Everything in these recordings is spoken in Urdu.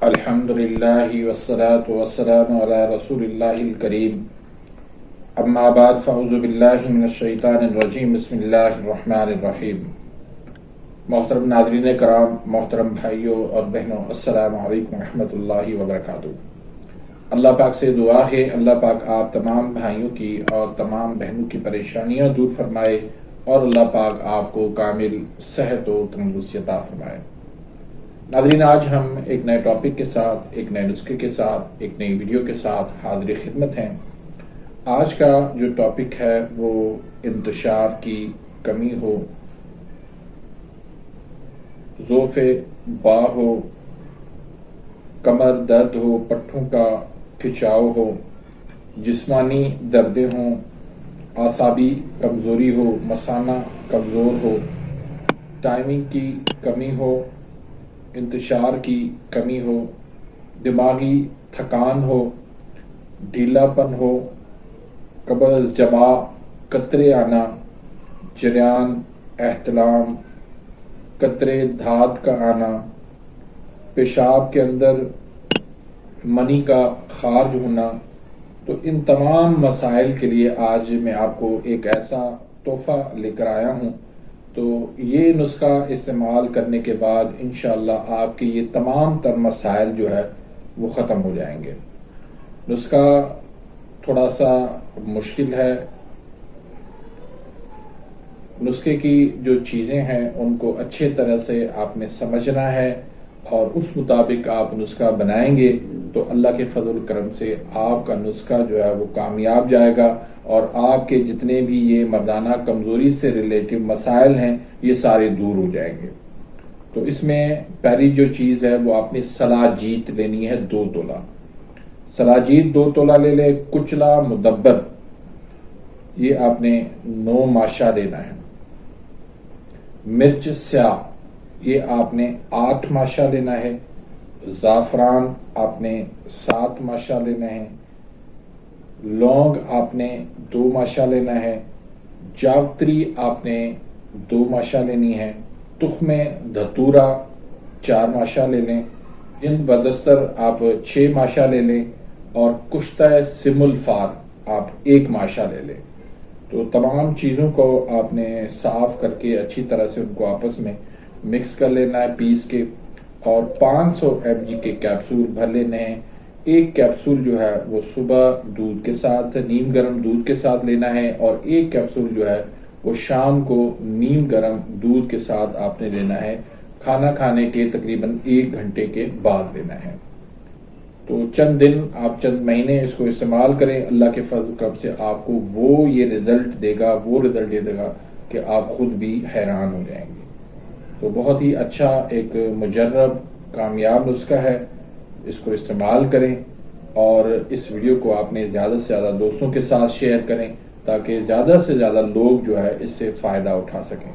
الحمدللہ والصلاة والسلام علی رسول اللہ الکریم اما بعد فاعوذ باللہ من الشیطان الرجیم بسم اللہ الرحمن الرحیم۔ محترم ناظرین کرام، محترم بھائیوں اور بہنوں، السلام علیکم ورحمۃ اللہ وبرکاتہ۔ اللہ پاک سے دعا ہے اللہ پاک آپ تمام بھائیوں کی اور تمام بہنوں کی پریشانیاں دور فرمائے اور اللہ پاک آپ کو کامل صحت و تندرستی عطا فرمائے۔ ناظرین، آج ہم ایک نئے ٹاپک کے ساتھ، ایک نئے نسخے کے ساتھ، ایک نئی ویڈیو کے ساتھ حاضر خدمت ہیں۔ آج کا جو ٹاپک ہے وہ انتشار کی کمی ہو، ضعف باں ہو، کمر درد ہو، پٹھوں کا کھچاؤ ہو، جسمانی دردیں ہوں، اعصابی کمزوری ہو، مثانہ کمزور ہو، ٹائمنگ کی کمی ہو، انتشار کی کمی ہو، دماغی تھکان ہو، ڈھیلا پن ہو، قبل از جماع قطرے آنا، جریان، احتلام، قطرے دھات کا آنا، پیشاب کے اندر منی کا خارج ہونا، تو ان تمام مسائل کے لیے آج میں آپ کو ایک ایسا تحفہ لے کر آیا ہوں۔ تو یہ نسخہ استعمال کرنے کے بعد انشاءاللہ آپ کے یہ تمام تر مسائل جو ہے وہ ختم ہو جائیں گے۔ نسخہ تھوڑا سا مشکل ہے، نسخے کی جو چیزیں ہیں ان کو اچھے طرح سے آپ نے سمجھنا ہے اور اس مطابق آپ نسخہ بنائیں گے تو اللہ کے فضل و کرم سے آپ کا نسخہ جو ہے وہ کامیاب جائے گا اور آپ کے جتنے بھی یہ مردانہ کمزوری سے ریلیٹو مسائل ہیں یہ سارے دور ہو جائیں گے۔ تو اس میں پہلی جو چیز ہے وہ آپ نے سلاجیت لینی ہے 2 تولہ۔ سلاجیت 2 تولہ لے لے، کچلا مدبر یہ آپ نے 9 ماشا لینا ہے۔ مرچ سیاہ یہ آپ نے 8 ماشا لینا ہے۔ زعفران آپ نے 7 ماشا لینا ہے۔ لونگ آپ نے 2 ماشا لینا ہے۔ جاوتری آپ نے 2 ماشا لینی ہے۔ تخم دھتورا 4 ماشا لے لیں۔ جند بدستر آپ 6 ماشا لے لیں اور کشتہ سم الفار آپ 1 ماشا لے لیں۔ تو تمام چیزوں کو آپ نے صاف کر کے اچھی طرح سے ان کو آپس میں مکس کر لینا ہے پیس کے، اور 500 mg کے کیپسول بھر لینے ہیں۔ ایک کیپسول جو ہے وہ صبح دودھ کے ساتھ، نیم گرم دودھ کے ساتھ لینا ہے، اور ایک کیپسول جو ہے وہ شام کو نیم گرم دودھ کے ساتھ آپ نے لینا ہے، کھانا کھانے کے تقریباً 1 گھنٹے کے بعد لینا ہے۔ تو چند دن آپ چند مہینے اس کو استعمال کریں، اللہ کے فضل و کرم سے آپ کو وہ یہ رزلٹ دے گا، وہ رزلٹ دے گا کہ آپ خود بھی حیران ہو جائیں گے۔ تو بہت ہی اچھا ایک مجرب کامیاب نسخہ ہے، اس کو استعمال کریں اور اس ویڈیو کو آپ نے زیادہ سے زیادہ دوستوں کے ساتھ شیئر کریں تاکہ زیادہ سے زیادہ لوگ جو ہے اس سے فائدہ اٹھا سکیں۔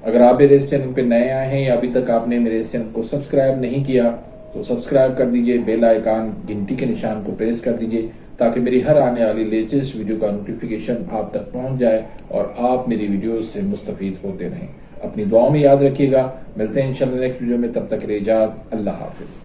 اگر آپ میرے اس چینل پہ نئے آئے ہیں یا ابھی تک آپ نے میرے اس چینل کو سبسکرائب نہیں کیا تو سبسکرائب کر دیجئے، بیل آئیکن گھنٹی کے نشان کو پریس کر دیجئے تاکہ میری ہر آنے والی لیٹسٹ ویڈیو کا نوٹیفیکیشن آپ تک پہنچ جائے اور آپ میری ویڈیوز سے مستفید ہوتے رہیں۔ اپنی دعاؤں میں یاد رکھیے گا، ملتے ہیں انشاءاللہ نیکسٹ ویڈیو میں، تب تک کے لیے اجازت، اللہ حافظ۔